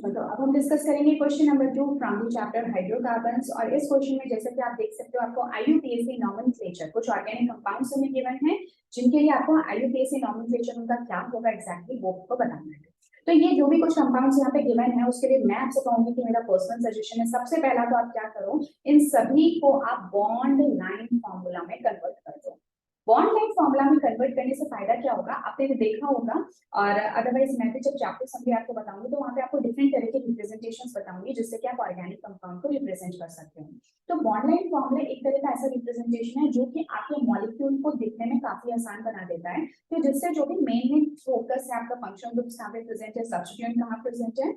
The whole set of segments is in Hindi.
तो अब हम डिस्कस करेंगे question number 2 from the chapter hydrocarbons. और इस क्वेश्चन में जैसे कि आप देख सकते हो आपको IUPAC नॉमेनक्लेचर कुछ ऑर्गेनिक कंपाउंड्स हमें गिवन है, जिनके लिए आपको IUPAC नॉमेनक्लेचर उनका क्या होगा एग्जैक्टली वो आपको बताना है। तो ये जो भी कुछ कंपाउंड्स यहाँ पे गिवन है उसके लिए मैं आपसे कहूंगी कि मेरा पर्सनल सजेशन है, सबसे पहला तो आप क्या करो, इन सभी को आप बॉन्ड लाइन फॉर्मूला में कन्वर्ट कर दो। बॉन्ड लाइन फॉर्मूला में कन्वर्ट करने से फायदा क्या होगा, आपने देखा होगा, और अदरवाइज मैं भी जब चैप्टर समरी आपको बताऊंगी तो वहां पे आपको डिफरेंट तरह के रिप्रेजेंटेशंस बताऊंगी जिससे कि आप ऑर्गेनिक कंपाउंड को रिप्रेजेंट कर सकते हो। तो बॉन्ड लाइन फॉर्मूला एक तरह का ऐसा रिप्रेजेंटेशन है जो कि आपके मॉलिक्यूल को दिखने में काफी आसान बना देता है, तो जिससे जो भी मेन फोकस है आपका फंक्शनल ग्रुप्स कहाँ पे प्रेजेंट है, सब्स्टिट्यूएंट कहाँ प्रेजेंट है,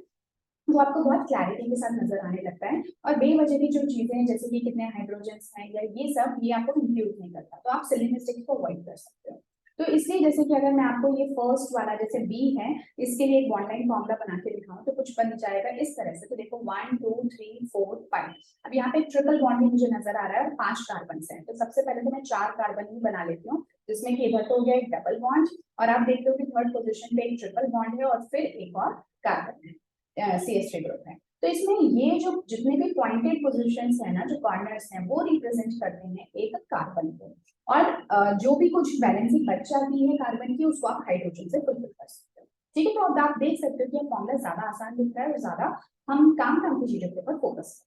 वो आपको बहुत क्लैरिटी के साथ नजर आने लगता है। और बेवजह की जो चीजें हैं जैसे कि कितने हाइड्रोजन्स हैं या ये सब ये आपको इंक्लूड नहीं करता, तो आप सिली मिस्टेक्स को अवॉइड कर सकते हो। तो इसलिए जैसे कि अगर मैं आपको ये फर्स्ट वाला जैसे बी है इसके लिए एक बॉन्ड लाइन फॉर्मूला बना के दिखाऊं तो कुछ बन जाएगा इस तरह से। तो देखो 1 2 3 4 5, अब यहाँ पे ट्रिपल बॉन्ड भी मुझे नजर आ रहा है और 5 कार्बन है। तो सबसे पहले तो मैं 4 कार्बन ही बना लेती हूँ, जिसमें कि इधर तो हो गया एक डबल बॉन्ड, और आप देखते हो कि थर्ड पोजिशन पे एक ट्रिपल बॉन्ड है और फिर एक और कार्बन है, CH3 ग्रुप है। तो इसमें ये जो जितने भी पॉइंटेड पोजीशंस है ना, जो कॉर्नर्स हैं वो रिप्रेजेंट करते हैं एक कार्बन को, और जो भी कुछ वैलेंसी बच जाती है कार्बन की उसको आप हाइड्रोजन से फुलफिल कर सकते हो। ठीक है, तो अब आप देख सकते हो कि फॉर्मूला ज्यादा आसान दिख रहा है और ज्यादा हम काम की चीजों के ऊपर फोकस कर।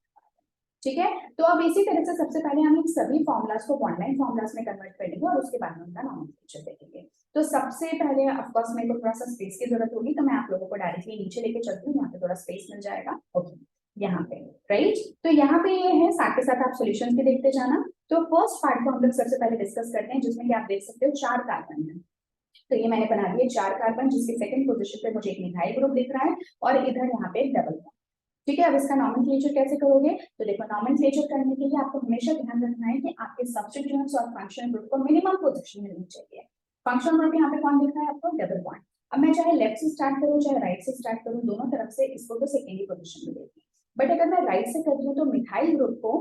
ठीक है, तो अब इसी तरह से सबसे पहले हम इन सभी फॉर्मुलास को बॉन्ड लाइन फॉर्मुलास में कन्वर्ट करेंगे और उसके बाद में उनका नॉमेनक्लेचर देखेंगे। तो सबसे पहले ऑफ कोर्स मेरे को थोड़ा सा स्पेस की जरूरत होगी, तो मैं आप लोगों को डायरेक्टली नीचे लेके चलती हूँ, यहाँ पे थोड़ा स्पेस मिल जाएगा। ओके, यहाँ पे राइट, तो यहाँ पे ये है, साथ के साथ आप सॉल्यूशंस भी देखते जाना। तो फर्स्ट पार्ट को हम लोग सबसे पहले डिस्कस करते हैं, जिसमें कि आप देख सकते हो 4 कार्बन है। तो ये मैंने बना दिए 4 कार्बन, जिसके सेकंड पोजीशन पे मुझे एक मिथाइल ग्रुप दिख रहा है और इधर यहाँ पे एक डबल बॉन्ड। ठीक है, अब इसका नॉमेनक्लेचर कैसे करोगे, तो देखो नॉमेनक्लेचर करने के लिए आपको हमेशा ध्यान रखना है कि आपके सब्स्टिट्यूएंट्स और फंक्शनल ग्रुप को मिनिमम पोजीशन मिलनी चाहिए। फंक्शनल ग्रुप यहाँ पे कौन दिख रहा है आपको, डबल बॉन्ड। अब मैं चाहे लेफ्ट से स्टार्ट करूँ चाहे राइट से स्टार्ट करूँ, दोनों तरफ से इसको तो सेकेंडरी पोजीशन मिलेगी, बट अगर मैं राइट से करती हूँ तो मिथाइल ग्रुप को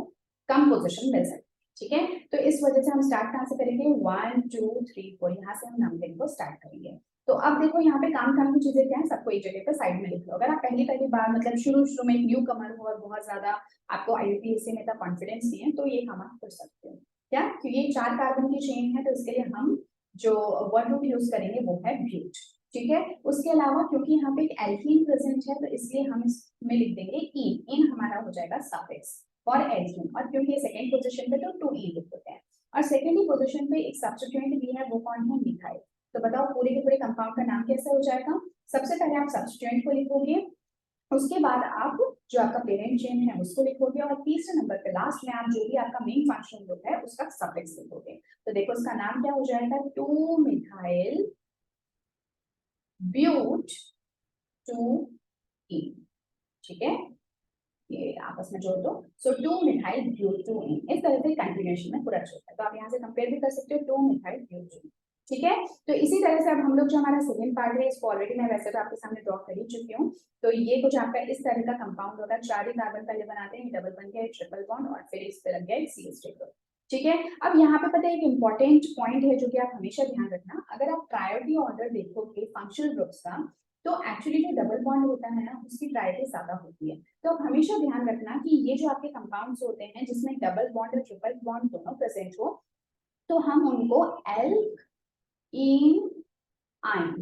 कम पोजीशन मिल सकती है। ठीक है, तो इस वजह से हम स्टार्ट कहाँ से करेंगे, 1 2 3 4, यहाँ से हम नंबरिंग को स्टार्ट करेंगे। तो अब देखो यहाँ पे काम की चीजें क्या है, सबको एक जगह पे साइड में लिख लो। अगर आप पहली बार मतलब शुरू में एक न्यू कमर हो और बहुत ज्यादा आपको IUPAC में कॉन्फिडेंस नहीं है, तो ये काम आप कर सकते हो। क्या, क्योंकि ये 4 कार्बन की चेन है, तो इसके लिए हम जो वर्ड रूट यूज करेंगे वो है ब्यूट। ठीक है, उसके अलावा क्योंकि यहाँ पे एक एल्कीन प्रेजेंट है, तो इसलिए हम इसमें लिख देंगे इन। इन हमारा हो जाएगा सफिक्स फॉर एल्कीन, और क्योंकि ये सेकंड पोजीशन पे तो 2 लिख देते हैं। और सेकेंडरी पोजीशन पे एक सब्स्टिट्यूएंट भी है, वो कौन है, मिथाइल। तो बताओ पूरे के पूरे कंपाउंड का नाम कैसा हो जाएगा, सबसे पहले आप सब्स्टिट्यूएंट को लिखोगे, उसके बाद आप जो आपका पेरेंट चेन है उसको लिखोगे, और तीसरे नंबर पे लास्ट में आप जो भी आपका मेन फंक्शन ग्रुप है उसका सफिक्स लिखोगे। तो देखो इसका नाम क्या हो जाएगा, 2 मिथाइल ब्यूट 2 ई। ठीक है, ये आपस में जोड़ दो, सो 2 मिथाइल ब्यूट 2 ई, इस तरह से कंटिन्यूएशन में पूरा चलता है। तो आप यहाँ से कंपेयर भी कर सकते हो 2 मिथाइल ब्यूट 2। ठीक है, तो इसी तरह से अब हम लोग जो हमारा सेकंड पार्ट है इसको ऑलरेडी मैं वैसे तो आपके सामने ड्रॉ कर ही चुकी हूँ। तो ये कुछ आपका इस तरह का कंपाउंड होगा, 4 ही कार्बन पहले बनाते हैं, डबल बन गया, ट्रिपल बॉन्ड, और फिर इस पे लग गया CH3 ग्रुप। ठीक है, अब यहाँ पे पता है एक इंपॉर्टेंट पॉइंट है जो कि आप हमेशा ध्यान रखना, अगर आप प्रायोरिटी ऑर्डर देखोगे फंक्शनल ग्रुप्स का, तो एक्चुअली जो डबल बॉन्ड होता है ना उसकी प्रायोरिटी ज्यादा होती है। तो आप हमेशा ध्यान रखना कि ये जो आपके कंपाउंड्स होते हैं जिसमें डबल बॉन्ड और ट्रिपल बॉन्ड दोनों प्रेजेंट हो, तो हम उनको एल्क इन आइन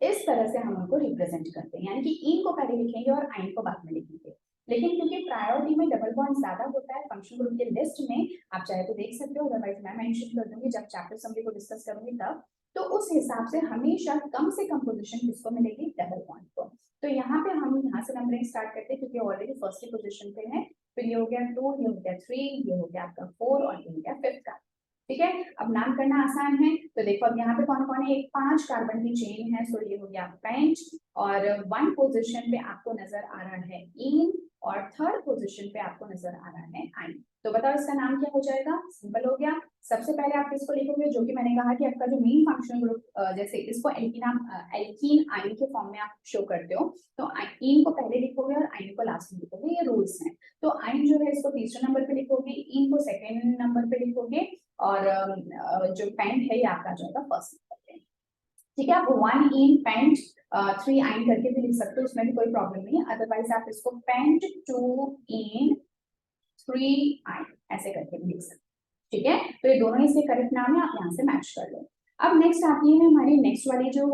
इस तरह से हम उनको रिप्रेजेंट करते हैं, यानी कि इन को पहले लिखेंगे और आइन को बाद में लिखेंगे। लेकिन क्योंकि प्रायोरिटी में डबल बॉन्ड ज्यादा होता है फंक्शनल ग्रुप के लिस्ट में, आप चाहे तो देख सकते हो, अदरवाइज मैं मेंशन कर दूंगी जब चैप्टर समरी को डिस्कस करूंगी तब। तो उस हिसाब से हमेशा कम से कम पोजीशन किसको मिलेगी, डबल बॉन्ड को। तो यहाँ पे हम यहाँ से नंबरिंग स्टार्ट करते हैं क्योंकि ऑलरेडी फर्स्ट ही पोजीशन पे है, फिर ये हो गया 2, ये हो गया 3, ये हो गया आपका 4 और ये हो गया 5 का। ठीक है, अब नाम करना आसान है, तो देखो अब यहाँ पे कौन कौन है, एक 5 कार्बन की चेन है, सो ये हो गया पेंट, और 1 पोजीशन पे आपको नजर आ रहा है इन, और थर्ड पोजीशन पे आपको नजर आ रहा है आइन। तो बताओ इसका नाम क्या हो जाएगा, सिंपल हो गया। सबसे पहले आप किसको लिखोगे, जो कि मैंने कहा कि आपका जो मेन फंक्शनल ग्रुप जैसे इसको एल्कीन आइन के फॉर्म में आप शो करते हो, तो इन को पहले लिखोगे और आइन को लास्ट में लिखोगे, ये रूल्स हैं। तो आइन जो है इसको तीसरे नंबर पे लिखोगे, इन को सेकेंड नंबर पे लिखोगे, और जो पेंट है ये आपका जो है फर्स्ट नंबर पे। ठीक है, आप 1 इन पेंट 3 आइन करके भी लिख सकते हो, उसमें भी कोई प्रॉब्लम नहीं है। अदरवाइज आप इसको पेंट 2 इन 3 आइन ऐसे करके भी लिख सकते हो। ठीक है, तो ये दोनों इसके करेक्ट नाम है, आप यहाँ से मैच कर लो। अब नेक्स्ट आती है हमारी नेक्स्ट वाली जो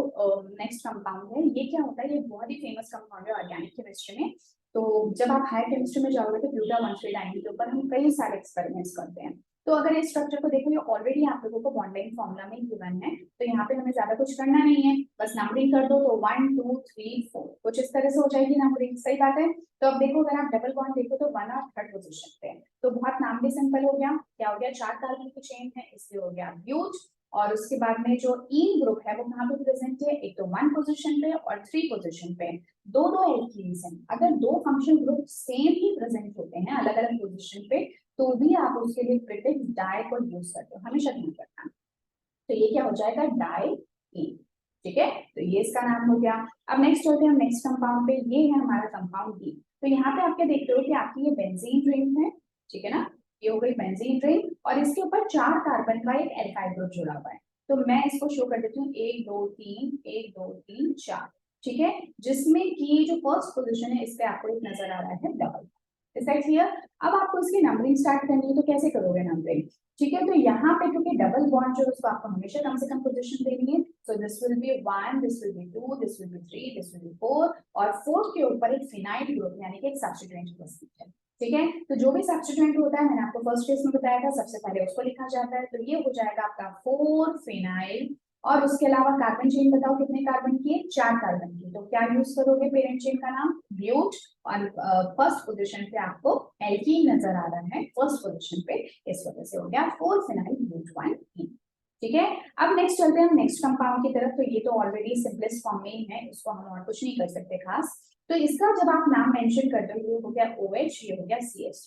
नेक्स्ट कंपाउंड है, ये क्या होता है, ये बहुत ही फेमस कंपाउंड है ऑर्गेनिक केमिस्ट्री में। तो जब आप हायर केमिस्ट्री में जाओगे तो ब्यूटा-1,3-डाइईन के ऊपर हम कई सारे एक्सपेरिमेंट्स करते हैं। तो अगर इस स्ट्रक्चर को देखो, ये ऑलरेडी आप लोगों को बॉन्डिंग फॉर्मूला में गिवन है, तो यहाँ पे हमें ज्यादा कुछ करना नहीं है, बस नंबरिंग कर दो तो 1 2 3 4 कुछ इस तरह से हो जाएगी नंबरिंग। सही बात है। तो अब देखो, अगर आप डबल बॉन्ड देखो तो 1 और 3rd पोजीशन पे है, तो बहुत नाम भी सिंपल हो गया। क्या हो गया, 4 कार्बन की चेन है, इसलिए हो गया ब्यूट। और उसके बाद में जो ईन ग्रुप है वो कहाँ पे प्रेजेंट है, एक तो 1 पोजीशन पे और 3 पोजीशन पे। दो दो एल्कीन्स हैं, अगर दो फंक्शनल ग्रुप सेम ही प्रेजेंट होते हैं अलग अलग पोजीशन पे, तो भी आप उसके लिए प्रीफिक्स डाई को यूज करते हो, हमेशा ध्यान रखना। तो ये क्या हो जाएगा, डाई ईन। ठीक है, तो ये इसका नाम हो गया। अब नेक्स्ट चलते हैं हम नेक्स्ट कंपाउंड पे, ये है हमारा कंपाउंड डी। तो यहाँ पे आप क्या देखते हो कि आपकी ये बेंजीन रिंग है, ठीक है ना, ये हो गई बेंजीन रिंग, और इसके ऊपर 4 कार्बन का एक एल्काइल ग्रुप जुड़ा हुआ है। तो मैं इसको शो कर देती हूँ 1 2 3 1 2 3 4। ठीक है, जिसमें कि जो फर्स्ट पोजीशन है इस पे आपको एक नजर आ रहा है डबल। Is that clear? अब आपको इसकी नंबरिंग स्टार्ट करनी है, तो कैसे करोगे नंबरिंग? ठीक है, तो यहाँ पे क्योंकि डबल बॉन्ड जो है उसको आपको हमेशा कम से कम पोजीशन देनी है, so this will be 1, this will be 2, this will be 3, this will be 4, और 4 के ऊपर एक फिनाइल ग्रुप यानी कि एक सब्स्टिट्यूएंट उपस्थित है। ठीक है, तो जो भी सब्स्टिट्यूएंट होता है, मैंने आपको फर्स्ट केस में बताया था, सबसे पहले उसको लिखा जाता है। तो ये हो जाएगा आपका 4 फिनाइल, और उसके अलावा कार्बन चेन बताओ कितने कार्बन की है, 4 कार्बन की। तो क्या यूज करोगे पेरेंट चेन का नाम, ब्यूट, और फर्स्ट पोजीशन पे आपको एल्कीन नजर आ रहा है फर्स्ट पोजीशन पे, इस वजह से हो गया 4 फिनाइल ब्यूट 1 ईन। ठीक है, अब नेक्स्ट चलते हैं हम नेक्स्ट कंपाउंड की तरफ। तो ये तो ऑलरेडी सिंपलेस्ट फॉर्म में ही है, इसको हम और कुछ नहीं कर सकते खास। तो इसका जब आप नाम मेंशन करते हो, ये हो गया OH, ये हो गया CH।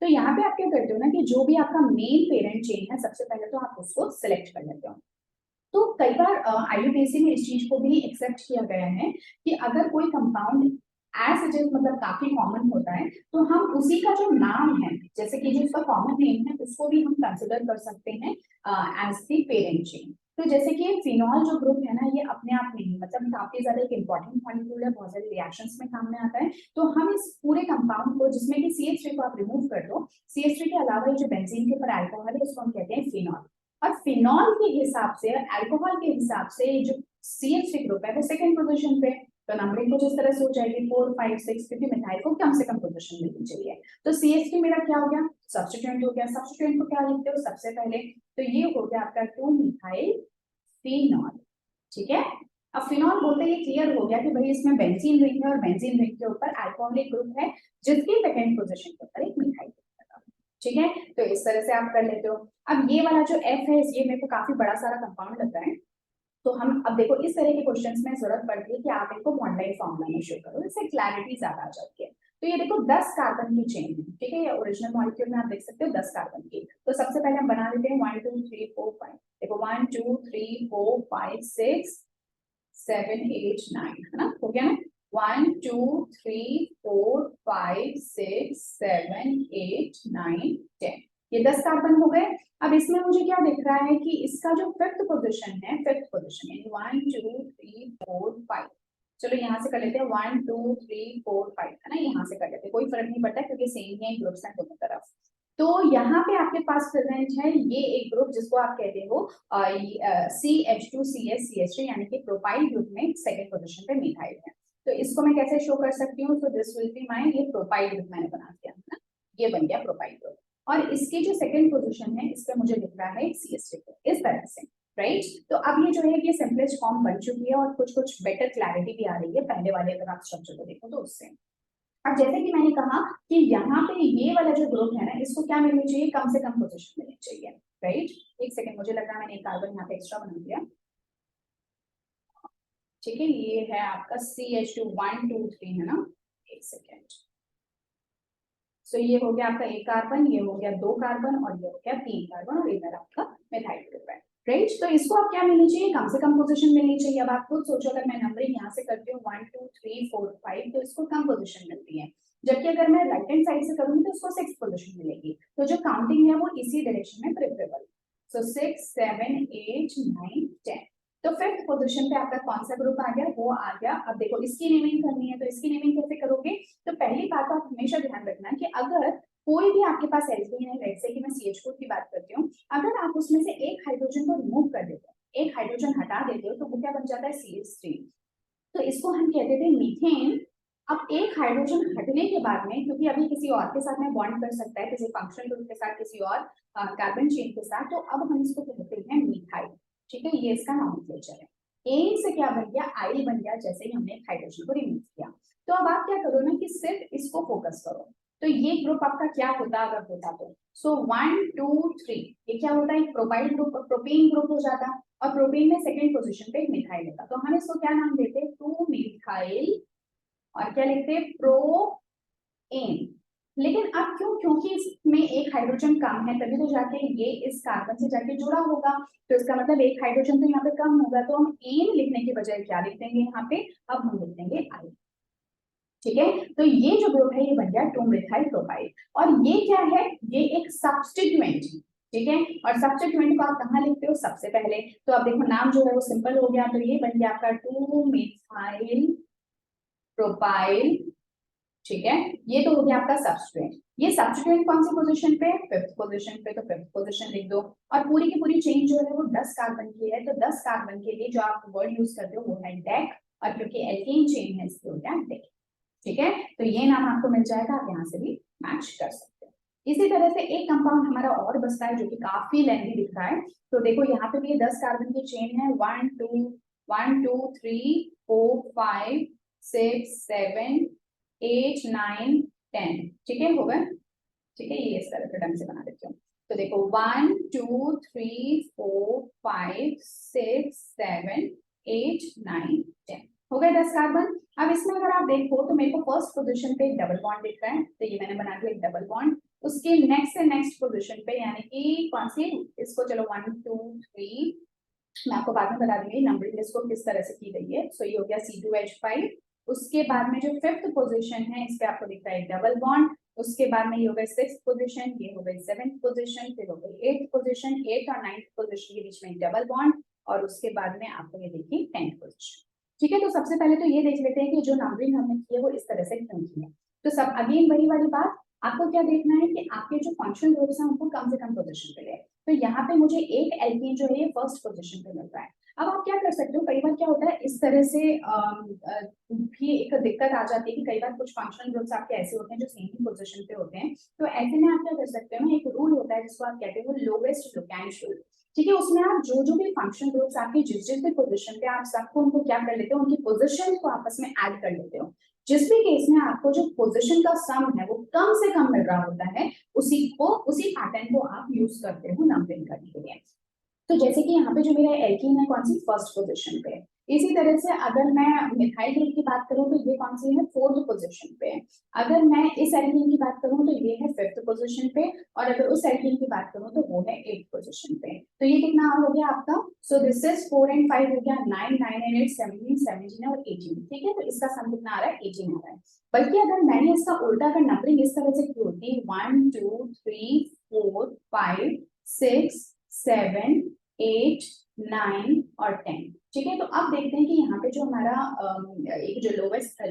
तो यहाँ पे आप क्या करते हो ना, कि जो भी आपका मेन पेरेंट चेन है, सबसे पहले तो आप उसको सिलेक्ट कर लेते हो। तो कई बार IUPAC में इस चीज को भी एक्सेप्ट किया गया है कि अगर कोई कंपाउंड एज इट इज मतलब काफी कॉमन होता है, तो हम उसी का जो नाम है, जैसे कि जो उसका कॉमन नेम है, उसको भी हम कंसिडर कर सकते हैं एज द पेरेंट चेन। तो जैसे कि फिनॉल जो ग्रुप है ना, ये अपने आप में ही मतलब काफी ज्यादा एक इंपॉर्टेंट मॉलिक्यूल है, बहुत सारे रिएक्शंस में काम में आता है। तो हम इस पूरे कंपाउंड को, जिसमें कि CH3 को आप रिमूव कर दो, CH3 के अलावा ये जो बेंजीन के ऊपर अल्कोहल है, उसको हम कहते हैं फिनॉल। और फिनॉल के हिसाब से, अल्कोहल के हिसाब से जो CH3 ग्रुप है वो सेकंड पोजीशन पे। तो नंबरिंग कुछ इस तरह से हो जाएगी 4 5 6, क्योंकि मिथाइल को कम से कम पोजीशन मिलनी चाहिए। तो CH3 मेरा क्या हो गया, सब्स्टिट्यूएंट हो गया। सब्स्टिट्यूएंट को क्या लिखते हो सबसे पहले, तो ये हो गया आपका 2 मिथाइल फिनॉल। ठीक है, अब फिनॉल बोलते ही क्लियर हो गया कि भाई इसमें बेंजीन रिंग है, और बेंजीन रिंग के ऊपर अल्कोहलिक ग्रुप है, जिसकी सेकंड पोजीशन के ऊपर एक मिथाइल। ठीक है, तो इस तरह से आप कर लेते हो। अब ये वाला जो F है, ये मेरे को काफी बड़ा सारा कंपाउंड लग रहा है, तो हम अब देखो इस तरह के क्वेश्चंस में जरूरत पड़ती है कि आप इनको बॉन्ड फॉर्मूला में शो करो, इससे क्लैरिटी ज्यादा आ जाती है। तो ये देखो 10 कार्बन की चेन है, ठीक है, ये ओरिजिनल मॉलिक्यूल में आप देख सकते हो 10 कार्बन की। तो सबसे पहले हम बना लेते हैं 1 2 3 4 5। देखो 1 2 3 4 5 6 7 8 9, है ना, हो गया ना, 1 2 3 4 5 6 7 8 9 10, ये 10 कार्बन हो गए। अब इसमें मुझे क्या दिख रहा है कि इसका जो फिफ्थ पोजीशन है, फिफ्थ पोजीशन यानी 1 2 3 4 5, चलो यहाँ से कर लेते हैं 1 2 3 4 5, है ना, यहाँ से कर लेते हैं, कोई फर्क नहीं पड़ता क्योंकि सेम ही ग्रुप्स हैं दोनों तरफ। तो यहाँ पे आपके पास प्रेजेंट है ये एक ग्रुप जिसको आप कहते हो CH2CH यानी कि प्रोपाइल ग्रुप में सेकंड पोजीशन पे मिथाइल है। तो इसको मैं कैसे शो कर सकती हूँ, तो दिस विल बी माय, ये प्रोपाइल ग्रुप मैंने बना दिया है ना, ये बन गया प्रोपाइल ग्रुप, और इसकी जो सेकंड पोजीशन है इस पे मुझे दिख रहा है CH3 इस तरह से, राइट। तो अब ये जो है ये सिंपलेस्ट फॉर्म बन चुकी है, और कुछ कुछ बेटर क्लैरिटी भी आ रही है पहले वाले अगर आप स्ट्रक्चर को देखो तो उससे। अब जैसे कि मैंने कहा कि यहाँ पे ये वाला जो ग्रुप है ना, इसको क्या मिलनी चाहिए, कम से कम पोजीशन मिलनी चाहिए, राइट। एक सेकंड, मुझे लग रहा है मैंने एक कार्बन यहाँ पे एक्स्ट्रा बना दिया। ठीक है, ये है आपका CH2 1 2 3, है ना, एक सेकेंड। सो ये हो गया आपका एक कार्बन, ये हो गया 2 कार्बन, और ये हो गया 3 कार्बन, और इधर आपका मिथाइल ग्रुप है, राइट। तो इसको आप क्या मिलनी चाहिए, कम से कम पोजीशन मिलनी चाहिए। अब आप खुद सोचो, अगर मैं नंबरिंग यहाँ से करती हूँ 1 2 3 4 5, तो इसको कम पोजीशन मिलती है, जबकि अगर मैं राइट हैंड साइड से करूंगी तो इसको 6 पोजीशन मिलेगी। तो जो काउंटिंग है वो इसी डायरेक्शन में प्रेफरेबल। सो 6 7 8 9 10। तो फिफ्थ पोजीशन पे आपका कौन सा ग्रुप आ गया, वो आ गया। अब देखो इसकी नेमिंग करनी है, तो इसकी नेमिंग कैसे करोगे, तो पहली बात आप हमेशा ध्यान रखना कि अगर कोई भी आपके पास एल्केन है, लेट्स से कि मैं CH4 की बात करती हूँ, अगर आप उसमें से एक हाइड्रोजन को रिमूव कर देते हो, एक हाइड्रोजन हटा देते हो, तो वो क्या बन जाता है, CH3। तो इसको हम कहते थे मीथेन। अब एक हाइड्रोजन हटने के बाद में, क्योंकि अभी किसी और के साथ में बॉन्ड कर सकता है, किसी फंक्शनल ग्रुप के साथ, किसी और कार्बन चेन के साथ, तो अब हम इसको कहते हैं मिथाइल। ठीक है, ये इसका नॉमेनक्लेचर है। एन से क्या बन गया, आइल बन गया, जैसे ही हमने एक हाइड्रोजन को रिमूव किया। तो अब आप क्या करो ना कि सिर्फ इसको फोकस करो, तो ये ग्रुप आपका क्या होता अगर होता तो, सो 1 2 3 ये क्या होता है, एक प्रोपाइल ग्रुप, प्रोपेन ग्रुप हो जाता, और प्रोपेन में सेकंड पोजीशन पे एक मिथाइल होता। तो हम इसको क्या नाम देते, 2 मिथाइल, और क्या लिखते, प्रोएन। लेकिन अब क्यों, क्योंकि इसमें एक हाइड्रोजन कम है, तभी तो जाके ये इस कार्बन से जाके जुड़ा होगा, तो इसका मतलब एक हाइड्रोजन तो यहाँ पे कम होगा, तो हम एन लिखने की बजाय क्या लिख देंगे यहाँ पे, अब हम लिख देंगे आई। ठीक है, तो ये जो ग्रुप है ये बन गया 2 मिथाइल प्रोपाइल। और ये क्या है, ये एक सब्स्टिट्यूएंट। ठीक है, और सब्स्टिट्यूएंट को आप कहाँ लिखते हो, सबसे पहले, तो अब देखो नाम जो है वो सिंपल हो गया, तो ये बन गया आपका 2 मिथाइल प्रोपाइल। ठीक है, ये तो हो गया आपका सब्स्टिट्यूएंट। ये सब्स्टिट्यूएंट कौन सी पोजीशन पे, फिफ्थ पोजीशन पे, तो फिफ्थ पोजीशन लिख दो। और पूरी की पूरी चेन जो है वो 10 कार्बन की है, तो 10 कार्बन के लिए जो आप वर्ड यूज करते हो वो है डेक, और क्योंकि एल्केन चेन है इसलिए हो गया डेक। ठीक है, तो ये नाम आपको मिल जाएगा, आप यहाँ से भी मैच कर सकते हो। इसी तरह से एक कंपाउंड हमारा और बचता है जो कि काफी लेंथी दिख रहा है, तो देखो यहाँ पे भी 10 कार्बन की चेन है, 1 2 3 4 5 6 7 8 9 10। ठीक है, हो गया। ठीक है, ये इस तरह से ढंग से बना देती हूँ। तो देखो 1 2 3 4 5 6 7 8 9 10 हो गए 10 कार्बन। अब इसमें अगर आप देखो तो मेरे को फर्स्ट पोजीशन पे एक डबल बॉन्ड दिख रहा है, तो ये मैंने बना दिया एक डबल बॉन्ड। उसके नेक्स्ट से नेक्स्ट पोजीशन पे, यानी कि कौन सी, इसको चलो 1 2 3, मैं आपको बाद में बता दूंगी नंबरिंग इसको किस तरह से की गई है। सो ये हो गया C2H5। उसके बाद में जो फिफ्थ पोजीशन है इस पे आपको दिख रहा है डबल बॉन्ड। उसके बाद में ये हो गई सिक्स्थ पोजीशन, ये हो गई सेवेंथ पोजीशन, फिर हो गई एट्थ पोजीशन, एट्थ और नाइन्थ पोजीशन के बीच में डबल बॉन्ड, और उसके बाद में आपको ये देखिए 10th पोजीशन। ठीक है, तो सबसे पहले तो ये देख लेते हैं कि जो नंबरिंग हमने की है वो इस तरह से क्यों की है। तो सब अगेन वही वाली बात, आपको क्या देखना है कि आपके जो फंक्शनल ग्रुप्स हैं उनको कम से कम पोजीशन पे ले। तो यहाँ पे मुझे एक एल्केन जो है ये फर्स्ट पोजीशन पे मिल रहा है। अब आप क्या कर सकते हो, कई बार क्या होता है इस तरह से भी एक दिक्कत आ जाती है कि कई बार कुछ फंक्शनल ग्रुप्स आपके ऐसे होते हैं जो सेम ही पोजीशन पे होते हैं। तो ऐसे में आप क्या कर सकते हो ना, एक रूल होता है जिसको आप कहते हो लोवेस्ट लोकेंश रूल। ठीक है, उसमें आप जो भी फंक्शनल ग्रुप्स आपके जिस जिस भी पोजीशन पे, आप सबको उनको क्या कर लेते हो, उनकी पोजीशन को आपस में ऐड कर लेते हो। जिस भी केस में आपको जो पोजीशन का सम है वो कम से कम मिल रहा होता है, उसी पैटर्न को आप यूज करते हो नंबरिंग करने के लिए। तो जैसे कि यहाँ पे जो मेरा एल्कीन है कौन सी, फर्स्ट पोजीशन पे। इसी तरह से अगर मैं मिथाइल ग्रुप की बात करूं तो ये कौन सी है, फोर्थ पोजीशन पे। अगर मैं इस एल्कीन की बात करूं तो ये है फिफ्थ पोजीशन पे, और अगर उस एल्कीन की बात करूं तो वो है एट्थ पोजीशन पे। तो ये कितना हो गया आपका, सो दिस इज 4 and 5 हो गया 9 9 and 8 17 17 और 18। ठीक है, तो इसका सम कितना आ रहा है, 18 आ रहा है। बल्कि अगर मैंने इसका उल्टा कर नंबरिंग इस तरह से की होती 1 2 3 4 5 6 7 8 9 और 10। ठीक है, तो अब देखते हैं कि यहाँ पे जो हमारा एक जो लोवेस्ट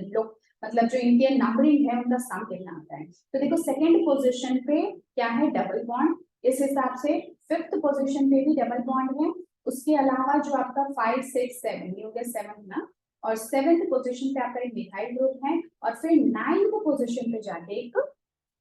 मतलब जो इनके नंबरिंग है उनका सम कितना आता है। तो देखो सेकंड पोजीशन पे क्या है, डबल बॉन्ड। इस हिसाब से फिफ्थ पोजीशन पे भी डबल बॉन्ड है। उसके अलावा जो आपका 5 6 7 ये हो गया 7 ना, और सेवेंथ पोजीशन पे आपका एक मिथाइल ग्रुप है, और फिर नाइन्थ पोजीशन पे जाके एक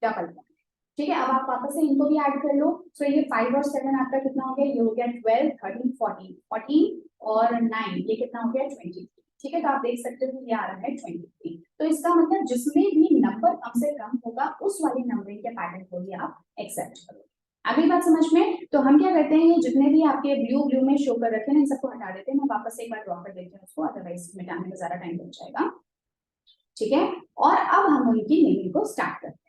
डबल बॉन्ड। ठीक है, अब आप वापस से इनको भी ऐड कर लो। तो ये 5 और 7 आपका कितना हो गया, ये हो गया 12 13 14 14 और 9 ये कितना हो गया 23। ठीक है, तो आप देख सकते हो कि ये आ रहा है 23। तो इसका मतलब जिसमें भी नंबर कम से कम होगा उस वाली नंबरिंग के पैटर्न को ही आप एक्सेप्ट करोगे। अगली बात समझ में, तो हम क्या करते हैं, ये जितने भी आपके ब्लू में शो कर रखे हैं इन सबको हटा देते हैं। मैं वापस से एक बार ड्रॉ कर देती हूँ उसको, अदरवाइज मिटाने में ज्यादा टाइम लग जाएगा। ठीक है, और अब हम उनकी नेमिंग को स्टार्ट करते हैं।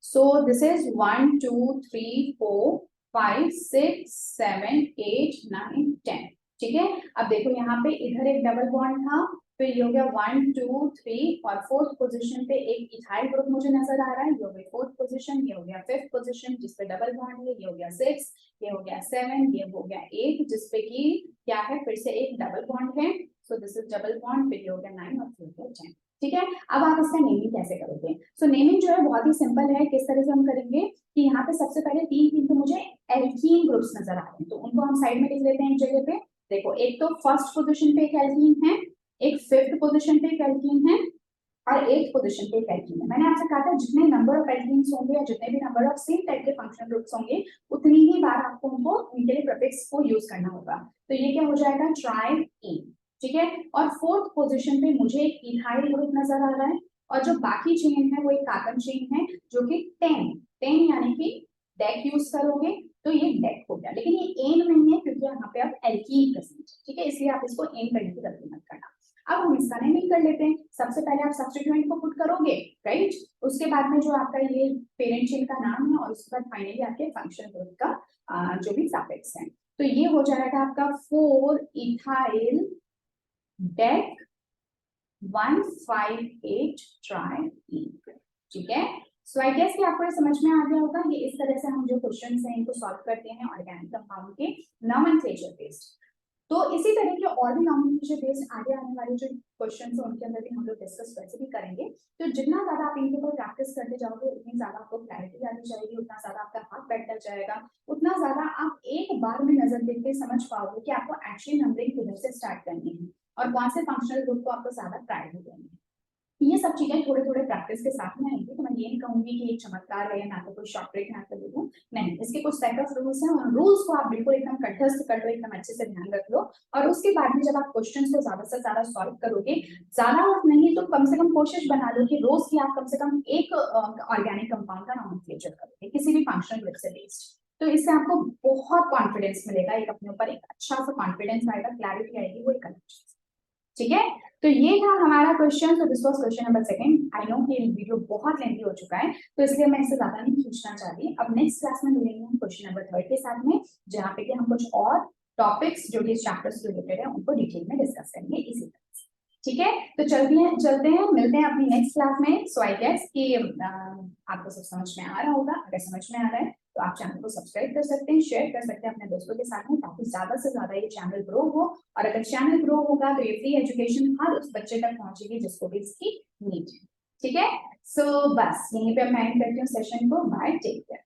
So this is 1 2 3 4 5 6 7 8 9 10। ठीक है, अब देखो यहाँ पे इधर एक डबल बॉन्ड था, तो ये हो गया 1 2 3 और फोर्थ पोजीशन पे एक इथाइल ग्रुप मुझे नजर आ रहा है, ये हो गई फोर्थ पोजीशन, ये हो गया फिफ्थ पोजीशन जिसपे डबल बॉन्ड है, ये हो गया 6, ये हो गया 7, ये हो गया 8 जिसपे कि क्या है, फिर से एक डबल बॉन्ड है, so this is double bond, फिर ये हो गया 9 और फिर हो गया 10। ठीक है, अब आप इसका नेमिंग कैसे करोगे? सो नेमिंग जो है बहुत ही सिंपल है। किस तरह से हम करेंगे कि यहाँ पे सबसे पहले तीन तो मुझे एल्कीन ग्रुप्स नजर आ रहे हैं, तो उनको हम साइड में लिख लेते हैं एक जगह पे। देखो, एक तो फर्स्ट पोजीशन पे एक एल्कीन है, एक फिफ्थ पोजीशन पे एक एल्कीन है और एट पोजीशन पे एक एल्कीन है। मैंने आपसे कहा था जितने नंबर ऑफ एल्कीन्स होंगे या जितने भी नंबर ऑफ सेम टाइप के फंक्शनल ग्रुप्स होंगे उतनी ही बार आपको उनको उनके लिए प्रीफिक्स को यूज करना होगा। तो ये क्या हो जाएगा, ट्राई इन। ठीक है, और फोर्थ पोजीशन पे मुझे एक इथाइल ग्रुप नजर आ रहा है और जो बाकी चेन है वो एक कार्बन चेन है जो कि 10 यानी कि डेक यूज करोगे तो ये डेक हो गया, लेकिन ये एन नहीं है क्योंकि यहाँ पे आप एल्कीन प्रेजेंट है। ठीक है, इसलिए आप इसको एन करने की गलती मत करना। अब हम इसका नेमिंग कर लेते हैं। सबसे पहले आप सब्स्टिट्यूएंट को पुट करोगे, राइट, उसके बाद में जो आपका ये पेरेंट चेन का नाम है और उसके बाद फाइनली आपके फंक्शनल ग्रुप का जो भी सफिक्स है, तो ये हो जाएगा आपका 4 इथाइल डेक 158 ट्राई इन। ठीक है, सो आई गेस कि आपको ये समझ में आ गया होगा। ये इस तरह से हम जो क्वेश्चंस हैं इनको सॉल्व करते हैं ऑर्गेनिक कंपाउंड के नॉमेनक्लेचर बेस्ड। तो इसी तरह के और भी नॉमेनक्लेचर बेस्ड आगे आने वाले जो क्वेश्चंस हैं उनके अंदर भी हम लोग डिस्कस वैसे भी करेंगे। तो जितना ज्यादा आप इनके ऊपर प्रैक्टिस करते जाओगे उतनी ज्यादा आपको क्लैरिटी आती जाएगी, उतना ज्यादा आपका हाथ बैठता जाएगा, उतना ज्यादा आप एक बार में नजर देख के समझ पाओगे कि आपको एक्चुअली नंबरिंग किधर से स्टार्ट करनी है और कौन से फंक्शनल ग्रुप को आपको ज्यादा प्रायोरिटी देनी है। ये सब चीजें थोड़े थोड़े प्रैक्टिस के साथ में आएंगी। तो मैं ये नहीं कहूंगी कि एक चमत्कार है, ना तो कोई शॉर्ट ट्रिक, ना तो दूं, नहीं, इसके कुछ सेट ऑफ रूल्स हैं और रूल्स को आप बिल्कुल एकदम कंठस्थ कर लो, एकदम अच्छे से ध्यान रख लो और उसके बाद में जब आप क्वेश्चंस को ज्यादा से ज्यादा सॉल्व करोगे, ज्यादा नहीं तो कम से कम कोशिश बना लो कि रोज की आप कम से कम एक ऑर्गेनिक कंपाउंड का नॉमेनक्लेचर करोगे किसी भी फंक्शनल ग्रुप से बेस्ड। तो इससे आपको बहुत कॉन्फिडेंस मिलेगा, एक अपने ऊपर एक अच्छा सा कॉन्फिडेंस आएगा, क्लैरिटी आएगी, वो एक अलग चीज। ठीक है, तो ये था हमारा क्वेश्चन। तो this was question number 2। I know कि वीडियो बहुत लेंथी हो चुका है तो इसलिए मैं इसे ज्यादा नहीं खींचना चाहती। अब नेक्स्ट क्लास में मिलेंगे हम क्वेश्चन नंबर 3 के साथ में, जहाँ पे कि हम कुछ और टॉपिक्स जो कि इस चैप्टर से रिलेटेड है उनको डिटेल में डिस्कस करेंगे इसी तरह से। ठीक है, तो चलते हैं मिलते हैं अपनी नेक्स्ट क्लास में। सो आई गेस कि आपको सब समझ में आ रहा होगा। अगर समझ में आ रहा है तो आप चैनल को सब्सक्राइब कर सकते हैं, शेयर कर सकते हैं अपने दोस्तों के साथ में, ताकि ज्यादा से ज्यादा ये चैनल ग्रो हो। और अगर चैनल ग्रो होगा तो ये फ्री एजुकेशन हर उस बच्चे तक पहुंचेगी जिसको भी इसकी नीड है। ठीक है, सो बस यहीं पे मैं एंड करती हूँ सेशन को। Bye, take care.